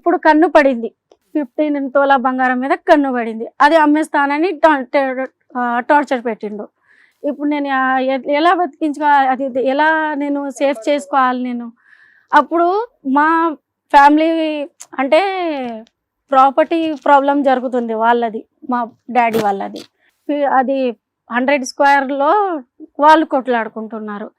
ఇప్పుడు కన్ను పడింది, 15 తోలా బంగారం మీద కన్ను పడింది. అది అమ్మేస్తానని టార్చర్ పెట్టిండు. ఇప్పుడు నేను ఎలా బతికించుకోవాలి, అది ఎలా నేను సేఫ్ చేసుకోవాలి నేను? అప్పుడు మా ఫ్యామిలీ అంటే ప్రాపర్టీ ప్రాబ్లం జరుగుతుంది వాళ్ళది, మా డాడీ వాళ్ళది. అది 100 స్క్వేర్లో వాళ్ళు కొట్లాడుకుంటున్నారు.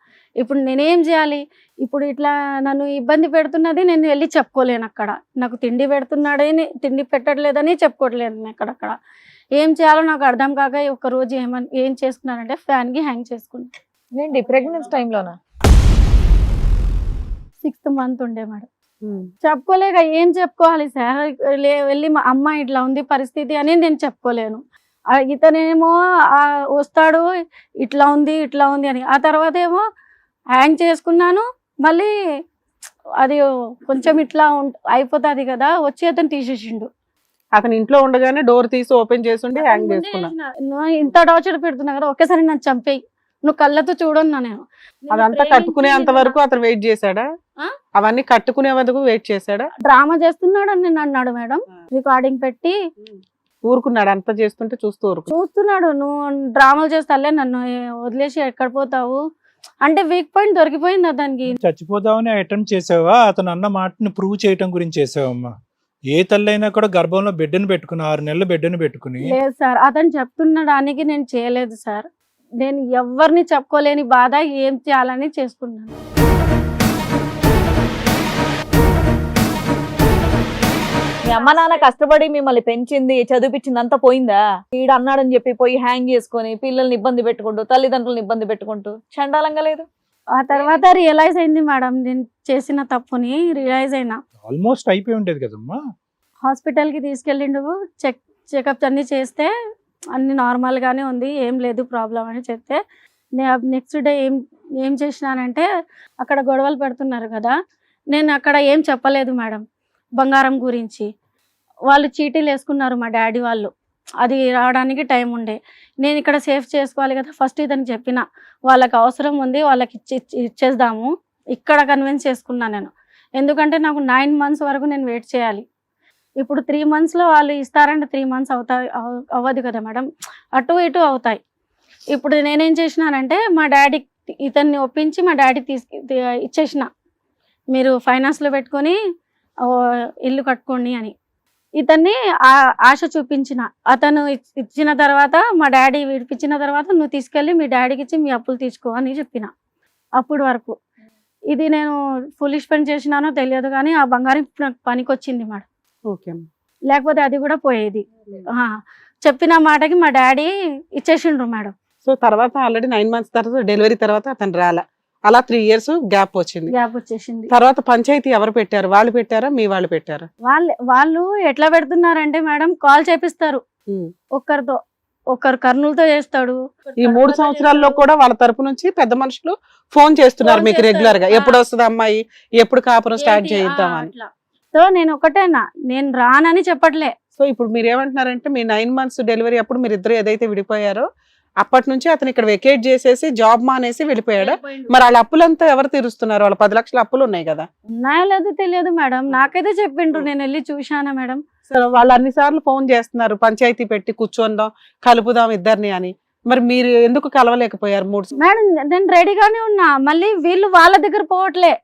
ఇప్పుడు నేనేం చేయాలి? ఇప్పుడు ఇట్లా నన్ను ఇబ్బంది పెడుతున్నది నేను వెళ్ళి చెప్పుకోలేను. అక్కడ నాకు తిండి పెడుతున్నాడని, తిండి పెట్టట్లేదని చెప్పుకోవట్లేదు అక్కడక్కడ. ఏం చేయాలో నాకు అర్థం కాక ఒకరోజు ఏం చేసుకున్నానంటే ఫ్యాన్కి హ్యాంగ్ చేసుకున్నాను. ఏంటి ప్రెగ్నెన్సీ టైంలోనా? 6th మంత్ ఉండే మేడం. చెప్పుకోలేక ఏం చెప్పుకోవాలి సార్? వెళ్ళి మా అమ్మ ఇట్లా ఉంది పరిస్థితి అని నేను చెప్పుకోలేను. ఇతనేమో వస్తాడు ఇట్లా ఉంది ఇట్లా ఉంది అని. ఆ తర్వాత ఏమో హ్యాంగ్ చేసుకున్నాను. మళ్ళీ అది కొంచెం ఇట్లా అయిపోతుంది కదా, వచ్చి అతను తీసేసిండు. అతను ఇంట్లో ఉండగానే డోర్ తీసి ఓపెన్ చేసి హ్యాంగ్ చేసుకున్నా. ఇంత టార్చర్ పెడుతున్నా కదా, ఒకేసారి నన్ను చంపేయి, నువ్వు కళ్ళతో చూడన్నా. నేను అదంతా కట్టుకునే అంత వరకు అతను వెయిట్ చేశాడా? అవన్నీ కట్టుకునే వరకు వెయిట్ చేశాడా? డ్రామా చేస్తున్నాడు అని నేను అన్నాడు మేడం. రికార్డింగ్ పెట్టి ఊరుకున్నాడు, అంతా చేస్తుంటే చూస్తున్నాడు. నువ్వు డ్రామాలు చేస్తాలే, నన్ను వదిలేసి ఎక్కడ పోతావు అంటే వీక్ పాయింట్ దొరికిపోయింది అతనికి. చచ్చిపోతావని అటెంప్ట్ చేసావా? అతను అన్న మాటని ప్రూవ్ చేయటం గురించి చేసావమ్మా? ఏ తల్లైనా కూడా గర్భంలో బిడ్డను పెట్టుకుని 6 నెలలు బిడ్డను పెట్టుకుని. లేదు సార్, అతను చెప్తున్నడానికి నేను చేయలేదు సార్. నేను ఎవరిని చెప్పుకోలేని బాధ ఏం చేయాలని చేసుకున్నాను. మీ అమ్మ నాన్న కష్టపడి మిమ్మల్ని పెంచింది చదివిపించింది అంతా పోయిందా? వీడు అన్నాడని చెప్పి పోయి హ్యాంగ్ చేసుకొని పిల్లల్ని ఇబ్బంది పెట్టుకుంటూ తల్లిదండ్రులను ఇబ్బంది పెట్టుకుంటూ చండాలంగా లేదు? ఆ తర్వాత రియలైజ్ అయింది మేడం, నేను చేసిన తప్పుని రియలైజ్ అయినా. ఆల్మోస్ట్ అయిపోయి ఉండేది కదమ్మా. హాస్పిటల్కి తీసుకెళ్ళిండు, చెకప్ అన్ని చేస్తే అన్ని నార్మల్గానే ఉంది, ఏం లేదు ప్రాబ్లం అని చెప్తే, నెక్స్ట్ డే ఏం చేసినానంటే అక్కడ గొడవలు పెడుతున్నారు కదా, నేను అక్కడ ఏం చెప్పలేదు మేడం బంగారం గురించి. వాళ్ళు చీటీలు వేసుకున్నారు మా డాడీ వాళ్ళు, అది రావడానికి టైం ఉండే. నేను ఇక్కడ సేఫ్ చేసుకోవాలి కదా, ఫస్ట్ ఇతను చెప్పిన వాళ్ళకి అవసరం ఉంది, వాళ్ళకి ఇచ్చేద్దాము, ఇక్కడ కన్విన్స్ చేసుకున్నాను నేను. ఎందుకంటే నాకు 9 months వరకు నేను వెయిట్ చేయాలి. ఇప్పుడు 3 monthsలో వాళ్ళు ఇస్తారంటే 3 months అవ్వదు కదా మేడం, అటు ఇటు అవుతాయి. ఇప్పుడు నేనేం చేసినానంటే మా డాడీ ఇతన్ని ఒప్పించి మా డాడీ ఇచ్చేసిన, మీరు ఫైనాన్స్లో పెట్టుకొని ఇల్లు కట్టుకోండి అని. ఇతన్ని ఆశ చూపించిన. అతను ఇచ్చిన తర్వాత మా డాడీ విడిపించిన తర్వాత నువ్వు తీసుకెళ్ళి మీ డాడీకి ఇచ్చి మీ అప్పులు తీసుకో అని చెప్పిన. అప్పుడు వరకు ఇది నేను ఫులిష్ పని చేసినానో తెలియదు కానీ ఆ బంగారం నాకు పనికొచ్చింది మేడం. లేకపోతే అది కూడా పోయేది. చెప్పిన మాటకి మా డాడీ ఇచ్చేసిండ్రు మేడం. సో తర్వాత ఆల్రెడీ 9 months తర్వాత డెలివరీ తర్వాత అతను రాలా, అలా 3 years గ్యాప్ వచ్చేసింది. తర్వాత పంచాయతీ ఎవరు పెట్టారు? వాళ్ళు పెట్టారా మీ వాళ్ళు పెట్టారా? వాళ్ళు ఎట్లా పెడుతున్నారంటే మేడం, కాల్ చేపిస్తారు ఒక్కరితో, ఒకరు కర్నూలుతో చేస్తాడు. ఈ 3 సంవత్సరాల్లో కూడా వాళ్ళ తరపు నుంచి పెద్ద మనుషులు ఫోన్ చేస్తున్నారు మీకు రెగ్యులర్ గా, ఎప్పుడు వస్తుంది అమ్మాయి, ఎప్పుడు కాపురం స్టార్ట్ చేద్దామని. సో నేను ఒకటేనా, నేను రానని చెప్పట్లే. సో ఇప్పుడు మీరు ఏమంటున్నారంటే మీ 9 months డెలివరీ అప్పుడు మీరు ఇద్దరు ఏదైతే విడిపోయారో అప్పటి నుంచి అతను ఇక్కడ వెకేట్ చేసేసి జాబ్ మానేసి వెళ్ళిపోయాడా? మరి వాళ్ళ అప్పులంతా ఎవరు తీరుస్తున్నారు? వాళ్ళ 10 లక్షల అప్పులు ఉన్నాయి కదా. ఉన్నాయో లేదో తెలియదు మేడం, నాకైతే చెప్పిండ్రు, నేను వెళ్ళి చూశానా మేడం. సరే, వాళ్ళు అన్ని సార్లు ఫోన్ చేస్తున్నారు పంచాయతీ పెట్టి కూర్చొందాం కలుపుదాం ఇద్దరిని అని, మరి మీరు ఎందుకు కలవలేకపోయారు? 3 మేడం నేను రెడీగానే ఉన్నా, మళ్ళీ వీళ్ళు వాళ్ళ దగ్గర పోవట్లే.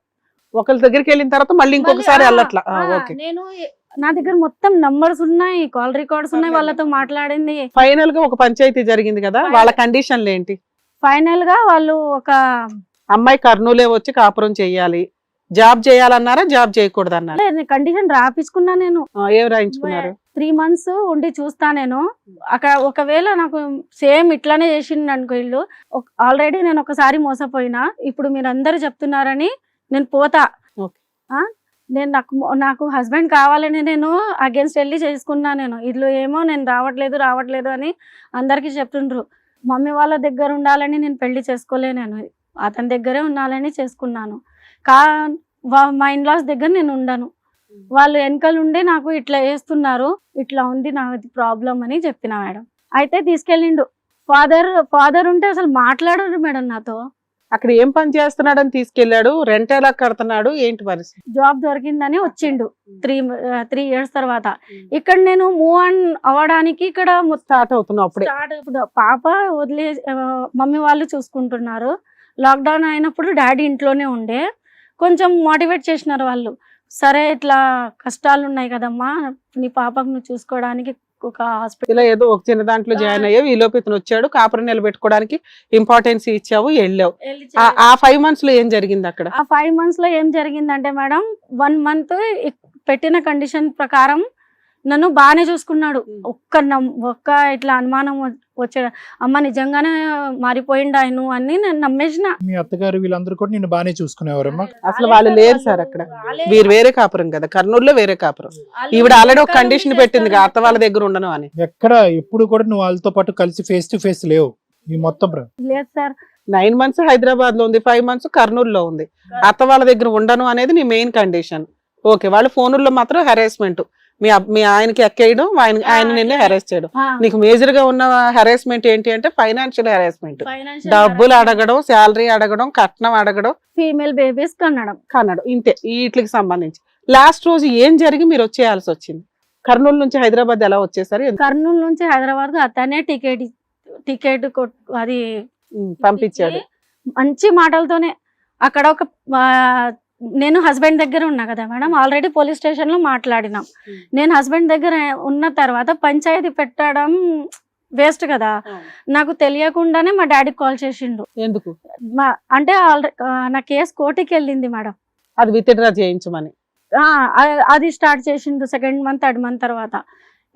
ఒకరి దగ్గరికి వెళ్ళిన తర్వాత మళ్ళీ ఇంకొకసారి వెళ్ళట్లా. నేను నా దగ్గర మొత్తం నంబర్స్ ఉన్నాయి, కాల్ రికార్డ్స్ ఉన్నాయి, వాళ్ళతో మాట్లాడింది. ఫైనల్ గా ఒక పంచాయతీ జరిగింది కదా, వాళ్ళ కండిషన్లు ఏంటి? ఫైనల్ గా వాళ్ళు ఒక అమ్మాయి కర్నూలే వచ్చి కాపురం చెయ్యాలి, జాబ్ చేయాలన్నారా జాబ్ చేయకూడదు అన్నారు? కండిషన్ రాపించుకున్నా నేను. ఏం రాయించుకున్నారు? 3 months ఉండి చూస్తా నేను. అక్కడ ఒకవేళ నాకు సేమ్ ఇట్లానే చేసిండు అనుకో ఇల్లు, ఆల్రెడీ నేను ఒకసారి మోసపోయినా, ఇప్పుడు మీరు అందరు చెప్తున్నారని నేను పోతా. నేను నాకు హస్బెండ్ కావాలని నేను అగేన్స్ట్ వెళ్ళి చేసుకున్నా. నేను ఇల్లు ఏమో నేను రావట్లేదు అని అందరికీ చెప్తుండ్రు. మమ్మీ వాళ్ళ దగ్గర ఉండాలని నేను పెళ్లి చేసుకోలే, నేను అతని దగ్గరే ఉండాలని చేసుకున్నాను. మా ఇన్లాస్ దగ్గర నేను ఉండను. వాళ్ళు వెనకలుండే నాకు ఇట్లా వేస్తున్నారు, ఇట్లా ఉంది నాది ప్రాబ్లం అని చెప్పిన మేడం. అయితే తీసుకెళ్ళిండు. ఫాదర్ ఉంటే అసలు మాట్లాడరు మేడం నాతో. అక్కడ ఏం పని చేస్తున్నాడని తీసుకెళ్లాడు, రెంట్ ఎలా కడుతున్నాడు, ఏంటి పరిస్థితి? జాబ్ దొరికిందని వచ్చిండు 3 years తర్వాత. ఇక్కడ నేను మూవ్ ఆన్ అవ్వడానికి ఇక్కడ స్టార్ట్ అవుతున్నావు అప్పుడే. స్టార్ట్ ఇప్పుడు పాప వదిలే మమ్మీ వాళ్ళు చూసుకుంటున్నారు. లాక్డౌన్ అయినప్పుడు డాడీ ఇంట్లోనే ఉండే. కొంచెం మోటివేట్ చేసినారు వాళ్ళు, సరే ఇట్లా కష్టాలు ఉన్నాయి కదమ్మా, నీ పాపకు నువ్వు చూసుకోవడానికి ఒక హాస్పిటల్ ఇలా ఏదో ఒక చిన్న దాంట్లో జాయిన్ అయ్యావు, ఈ లోపు ఇతను వచ్చాడు, కాపురం నిలబెట్టుకోవడానికి ఇంపార్టెన్స్ ఇచ్చావు, వెళ్ళావు. ఆ 5 months లో ఏం జరిగింది అక్కడ? ఆ 5 months లో ఏం జరిగిందంటే మేడం, 1 month పెట్టిన కండిషన్ ప్రకారం నన్ను బాగానే చూసుకున్నాడు. ఒక్క ఇట్లా అనుమానం వచ్చాడు, అమ్మ నిజంగానే మారిపోయిండు ఆయన అని నేను నమ్మేసిన. మీ అత్తగారు వీళ్ళందరూ కూడా నిన్ను బాగానే చూసుకునేవారమ్మా? అసలు వాళ్ళు లేరు సార్ అక్కడ. వీరు వేరే కాపురం కదా, కర్నూలులో వేరే కాపురం. ఈవిడ ఆల్రెడీ ఒక కండిషన్ పెట్టింది అత్త వాళ్ళ దగ్గర ఉండను అని. ఎక్కడ ఎప్పుడు కూడా నువ్వు వాళ్ళతో పాటు కలిసి ఫేస్ టు ఫేస్ లేవు ఈ మొత్తం లేదు సార్. 9 months హైదరాబాద్ లో ఉంది, 5 months కర్నూలులో ఉంది. అత్త వాళ్ళ దగ్గర ఉండను అనేది నీ మెయిన్ కండిషన్. ఓకే, వాళ్ళు ఫోనుల్లో మాత్రం హెరాస్మెంట్, మీ ఆయనకి ఎక్కేయడం, ఆయన నిన్నే హెరాస్ చేయడం. నీకు మేజర్ గా ఉన్న హెరాస్మెంట్ ఏంటి అంటే ఫైనాన్షియల్ హెరాస్మెంట్. డబ్బులు అడగడం, శాలరీ అడగడం, కట్నం అడగడం, ఫీమేల్ బేబీస్ కన్నడం, ఇంతే. వీటికి సంబంధించి లాస్ట్ రోజు ఏం జరిగి మీరు వచ్చేయాల్సి వచ్చింది? కర్నూలు నుంచి హైదరాబాద్ ఎలా వచ్చేసారు? కర్నూలు నుంచి హైదరాబాద్ అతనే టికెట్ అది పంపించాడు మంచి మాటలతోనే. అక్కడ ఒక నేను హస్బెండ్ దగ్గర ఉన్నా కదా మేడం, ఆల్రెడీ పోలీస్ స్టేషన్ లో మాట్లాడినాం. నేను హస్బెండ్ దగ్గర ఉన్న తర్వాత పంచాయతీ పెట్టడం వేస్ట్ కదా, నాకు తెలియకుండానే మా డాడీకి కాల్ చేసిండు. ఎందుకు? అంటే నా కేసు కోర్టుకి వెళ్ళింది మేడం, అది విత్డ్రా చేయించమని. అది స్టార్ట్ చేసిండు 2nd month 3rd month తర్వాత.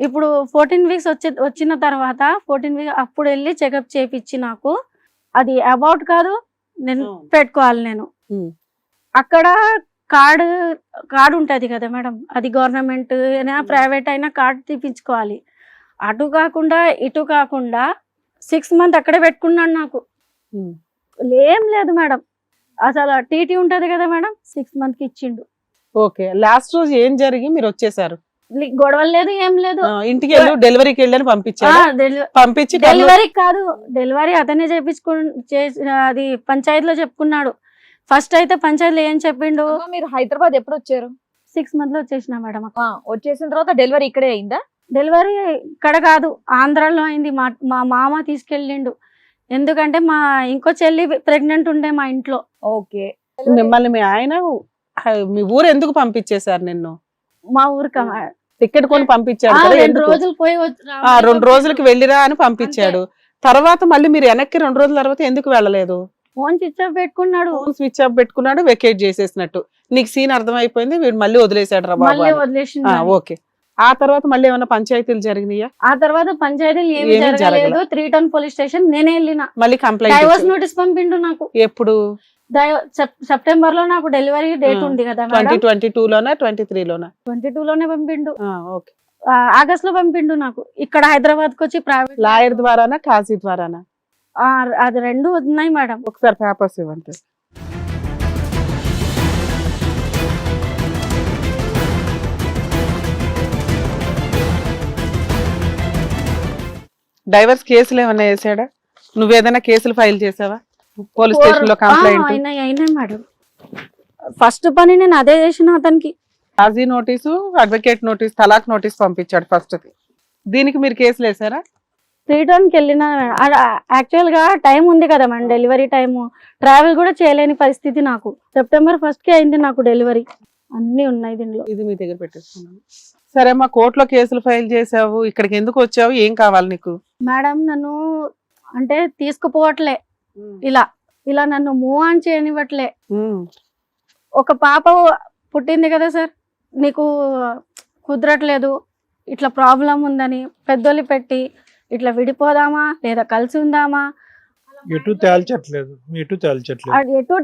ఇప్పుడు 14 weeks వచ్చిన తర్వాత 14 weeks అప్పుడు వెళ్ళి చెకప్ చేయించి, నాకు అది అబౌట్ కాదు, నేను పెట్టుకోవాలి. నేను అక్కడ కార్డు ఉంటది కదా మేడం, అది గవర్నమెంట్ అయినా ప్రైవేట్ అయినా కార్డు తీపించుకోవాలి. అటు కాకుండా ఇటు కాకుండా 6 months అక్కడే పెట్టుకున్నాడు. నాకు ఏం లేదు మేడం, అసలు టీటీ ఉంటది కదా మేడం, 6 months కి ఇచ్చిండు. ఓకే, లాస్ట్ రోజు ఏం జరిగి మీరు వచ్చేసారు? గొడవలు లేదు, ఏం లేదు. ఇంటికి వెళ్ళి డెలివరీకి వెళ్ళని పంపించి డెలివరీ కాదు, డెలివరీ అతనే అది పంచాయతీలో చెప్పుకున్నాడు. ఫస్ట్ అయితే పంచాయతీలో ఏం చెప్పిండు, మీరు హైదరాబాద్ ఎప్పుడు వచ్చారు? 6 months లో వచ్చేసిన మేడం. వచ్చేసిన తర్వాత డెలివరీ ఇక్కడే అయిందా? డెలివరీ ఇక్కడ కాదు, ఆంధ్రాలో అయింది. మా మామ తీసుకెళ్ళిండు, ఎందుకంటే మా ఇంకో చెల్లి ప్రెగ్నెంట్ ఉండే మా ఇంట్లో. ఓకే, మిమ్మల్ని మీ ఆయన మీ ఊరు ఎందుకు పంపించేశారు? నిన్ను మా ఊరికి టికెట్ కొని పంపించాడు. 2 రోజులు పోయి 2 రోజులకి వెళ్ళిరా అని పంపించాడు. తర్వాత మళ్ళీ మీరు వెనక్కి 2 రోజుల తర్వాత ఎందుకు వెళ్ళలేదు? ఫోన్ స్విచ్ ఆఫ్ పెట్టుకున్నాడు. ఫోన్ స్విచ్ ఆఫ్ పెట్టుకున్నాడు, వెకేట్ చేసేసినట్టు. నీకు సీన్ అర్థమైపోయింది, వీడు మళ్ళీ వదిలేసాడు రా బాబు. ఓకే, ఆ తర్వాత మళ్ళీ ఏమైనా పంచాయతీలు జరిగినాయా? ఆ తర్వాత పంచాయతీలు ఏమి జరగలేదు. 3 Town పోలీస్ స్టేషన్ నేనే వెళ్ళిన. మళ్ళీ కంప్లైంట్, డైవర్స్ నోటీస్ పంపిండు నాకు. ఎప్పుడు? సెప్టెంబర్ లో నాకు డెలివరీ డేట్ ఉంది కదా మేడం. 2022 లోనా 23 లోనా? 22 లోనే పంపిండు. ఓకే, ఆగస్ట్ లో పంపిండు నాకు. ఇక్కడ హైదరాబాద్ కి వచ్చి ప్రైవేట్ లాయర్ ద్వారానా కాజీ ద్వారానా? అది 2 ఉన్నాయి మేడం. ఒకసారి పేపర్స్ ఇవ్వండి. డైవర్స్ కేసులు ఏమన్నా వేసాడా? నువ్వేదైనా కేసులు ఫైల్ చేసావా పోలీస్ స్టేషన్ లో? కంప్లైంట్ అయినా మేడం. ఫస్ట్ పని నేను అదే చేసిన. అతనికి కాజీ నోటీసు, అడ్వకేట్ నోటీస్, తలాక్ నోటీస్ పంపించాడు ఫస్ట్. దీనికి మీరు కేసులు వేసారా? 3 Town కి వెళ్ళిన. యాక్చువల్ గా టైం ఉంది కదా మేడం, డెలివరీ టైము. ట్రావెల్ కూడా చేయలేని పరిస్థితి నాకు. September 1st కి అయింది నాకు డెలివరీ. అన్ని ఉన్నాయి దీనిలో. ఇది మీ దగ్గర పెట్టేసుకున్నాను. సరే అమ్మా, కోర్టులో కేసులు ఫైల్ చేసావు, ఇక్కడికి ఎందుకు వచ్చావు, ఏం కావాలి నీకు? మేడం నన్ను అంటే తీసుకుపోవట్లే, ఇలా నన్ను మూవ్ ఆన్ చేయనివ్వట్లే. ఒక పాప పుట్టింది కదా సార్, నీకు కుదరట్లేదు, ఇట్లా ప్రాబ్లం ఉందని పెద్దోళ్ళు పెట్టి ఇట్లా విడిపోదామా లేదా కలిసి ఉందామా ఎటు తేల్చట్లేదు. ఎటు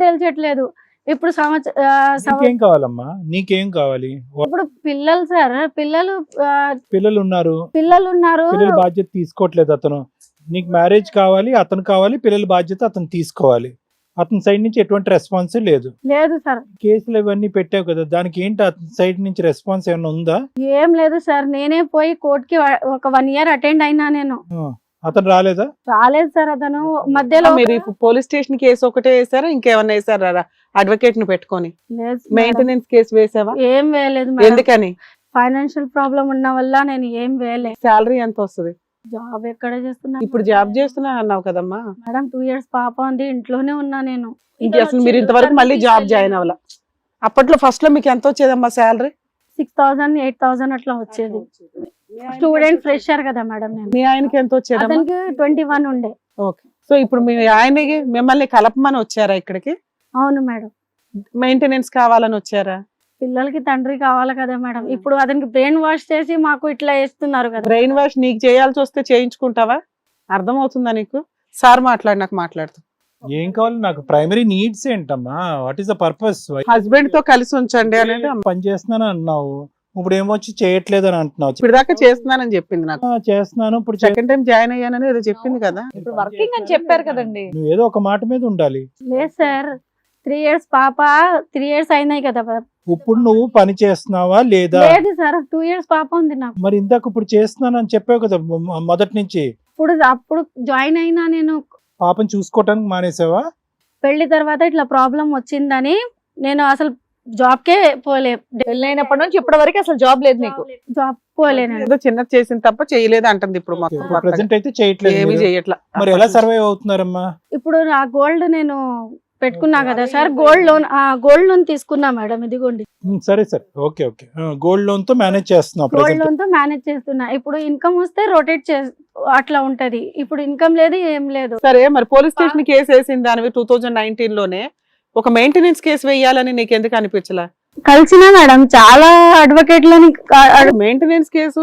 తేల్చట్లేదు. ఇప్పుడు నీకేం కావాలమ్మా? నీకేం కావాలి? ఇప్పుడు పిల్లలు సార్, పిల్లలు ఉన్నారు, పిల్లల బాధ్యత తీసుకోవట్లేదు అతను. నీకు మ్యారేజ్ కావాలి, అతను కావాలి, పిల్లల బాధ్యత అతను తీసుకోవాలి. అతని సైడ్ నుంచి ఎటువంటి రెస్పాన్స్ లేదు సార్. కేసులు ఇవన్నీ పెట్టావు కదా, దానికి ఏంటి అతని సైడ్ నుంచి రెస్పాన్స్ ఏమైనా ఉందా? ఏం లేదు సార్. నేనే పోయి కోర్టుకి ఒక 1 year అటెండ్ అయినా. నేను అతను రాలేదా? రాలేదు సార్ అతను మధ్యలో. మీరు పోలీస్ స్టేషన్ కేసు ఒకటే వేసారా ఇంకేమన్నా వేసారా అడ్వకేట్ ని పెట్టుకొని? లేదు మేడం. మెయింటెనెన్స్ కేసు వేసావా? ఏం వేయలేదు మేడం. ఎందుకని? ఫైనాన్షియల్ ప్రాబ్లం ఉన్న వల్ల నేను ఏం వేయలేదు. శాలరీ ఎంత వస్తుంది? జాబ్ ఎక్కడ చేస్తున్నా? ఇప్పుడు జాబ్ చేస్తున్నా అన్నావు కదమ్మా. మేడం 2 years పాప ఉంది, ఇంట్లోనే ఉన్నా నేను. ఇంక అసలు మీరు ఇంతవరకు మళ్ళీ జాబ్ జాయిన్ అవ్వాల. అప్పట్లో ఫస్ట్ లో మీకు ఎంత వచ్చేదమ్మా శాలరీ? 6,000 8,000 అట్లా వచ్చేది. స్టూడెంట్ ఫ్రెషర్ కదా మేడం నేను. మీ ఆయనకి ఎంత వచ్చేదమ్మా? అతనికి 21 ఉండే. ఓకే. సో ఇప్పుడు మీ ఆయనకి మిమ్మల్ని కలపమని వచ్చారా ఇక్కడికి? అవును మేడం. మెయింటెనెన్స్ కావాలని వచ్చారా? పిల్లలకి తండ్రి కావాలి కదా మేడం. ఇప్పుడు అతనికి బ్రెయిన్ వాష్ చేసి మాకు ఇట్లా వేస్తున్నారు కదా. బ్రెయిన్ వాష్ నీకు చేయాల్సి వస్తే చేయించుకుంటావా? అర్థమవుతుందా నీకు? సార్ నాకు మాట్లాడుతూ ఏం కావాలి నాకు? ప్రైమరీ నీడ్స్ ఏంటమ్మా? What is the purpose? Husband తో కలిసి ఉంచండి అనేది. పని చేస్తున్నాను అన్నావు, ఇప్పుడు ఏమొచ్చి చేయట్లేదు అని అంటున్నావు. ఇప్పుడు దాకా చేస్తున్నానని చెప్పింది నాకు. చేస్తున్నాను, ఇప్పుడు సెకండ్ టైం జాయిన్ అయ్యానని ఏదో చెప్పింది కదా. ఇప్పుడు వర్కింగ్ అని చెప్పారు కదండి. నువ్వు ఏదో ఒక మాట మీద ఉండాలి. లేదు సార్, 3 years పాప 3 years అయినాయి కదా. ఇప్పుడు నువ్వు పని చేస్తున్నావా లేదా? లేదు సార్, 2 years పాప ఉంది నాకు. మరి ఇందాక ఇప్పుడు చేస్తున్నాను అని చెప్పావు కదా మొదటి నుంచి. అప్పుడు జాయిన్ అయినా నేను. పాపని చూసుకోవటానికి మానేసావా? పెళ్లి తర్వాత ఇట్లా ప్రాబ్లం వచ్చిందని నేను అసలు జాబ్ కే పోలే. పెళ్ళైనప్పటి నుంచి ఇప్పటి వరకు అసలు జాబ్ లేదు నీకు. జాబ్ పోలేను. ఏదో చిన్నది చేసింది తప్ప చేయలేదు అంటుంది ఇప్పుడు మొత్తం. ప్రెసెంట్ అయితే చేయట్లేదు ఏమీ మీరు. చేయట్లా. మరి ఎలా సర్వైవ్ అవుతున్నారమ్మా? ఇప్పుడు నా గోల్డ్ నేను పెట్టుకున్నా కదా సార్, గోల్డ్ లోన్ తీసుకున్నా మేడం. ఇదిగోండి సరే సరే, ఓకే ఓకే. గోల్డ్ లోన్ తో మేనేజ్ చేస్తున్నావు గోల్డ్ ప్రెసెంట్. లోన్ తో మేనేజ్ చేస్తున్నా. ఇప్పుడు ఇన్కమ్ వస్తే రొటేట్ అట్లా ఉంటది. ఇప్పుడు ఇన్కమ్ లేదు, ఏం లేదు. సరే, మరి పోలీస్ స్టేషన్ కేసు వేసింది దానివి 2019 లోనే. ఒక మెయింటెనెన్స్ కేసు వేయాలని నీకు ఎందుకు అనిపించలా? కలిసిన మేడం చాలా అడ్వకేట్లని. మెయింటెనెన్స్ కేసు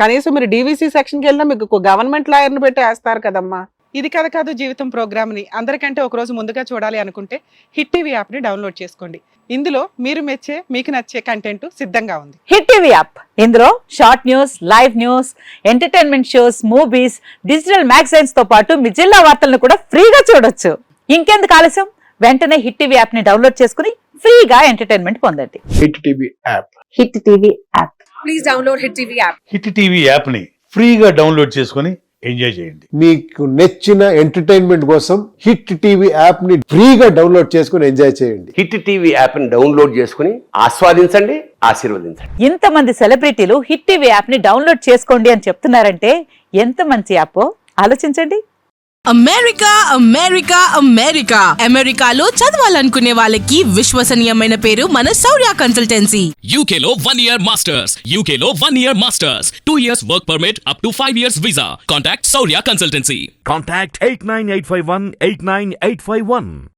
కనీసం మీరు డివిసి సెక్షన్ కి వెళ్ళినా మీకు గవర్నమెంట్ లాయర్ ని పెట్టి వేస్తారు కదమ్మా. ఇది కథ కాదు జీవితం ప్రోగ్రామ్ ని అందరికంటే ఒక రోజు ముందుగా చూడాలి అనుకుంటే హిట్ టీవీ యాప్ ని డౌన్లోడ్ చేసుకోండి. ఇందులో మీరు మెచ్చే మీకు నచ్చే కంటెంట్ సిద్ధంగా ఉంది. హిట్ టీవీ యాప్, ఇందులో short news, live news, entertainment shows, movies, digital magazines తో పాటు మీ జిల్లా వార్తలను కూడా ఫ్రీగా చూడొచ్చు. ఇంకెందుకు ఆలస్యం, వెంటనే హిట్ టీవీ యాప్ ని డౌన్లోడ్ చేసుకుని ఫ్రీగా ఎంటర్టైన్మెంట్ పొందండి. Hit TV app. Hit TV app. Please download Hit TV app. Hit TV app ని ఫ్రీగా డౌన్లోడ్ చేసుకొని ఎంజాయ్ చేయండి. మీకు నచ్చిన ఎంటర్టైన్మెంట్ కోసం హిట్ టీవీ యాప్ ని ఫ్రీగా డౌన్లోడ్ చేసుకుని ఎంజాయ్ చేయండి. హిట్ టీవీ యాప్ ని డౌన్లోడ్ చేసుకుని ఆస్వాదించండి, ఆశీర్వదించండి. ఇంతమంది సెలబ్రిటీలు హిట్ టీవీ యాప్ ని డౌన్లోడ్ చేసుకోండి అని చెప్తున్నారంటే ఎంత మంచి యాప్ ఆలోచించండి. అమెరికా అమెరికా అమెరికా అమెరికాలో చదవాలనుకునే వాళ్ళకి విశ్వసనీయమైన పేరు మన శౌర్య కన్సల్టెన్సీ. UK లో 1 year masters. UK లో 1 year masters. 2 years work permit up to 5 years visa. Contact Saurya Consultancy. Contact 89851 89851.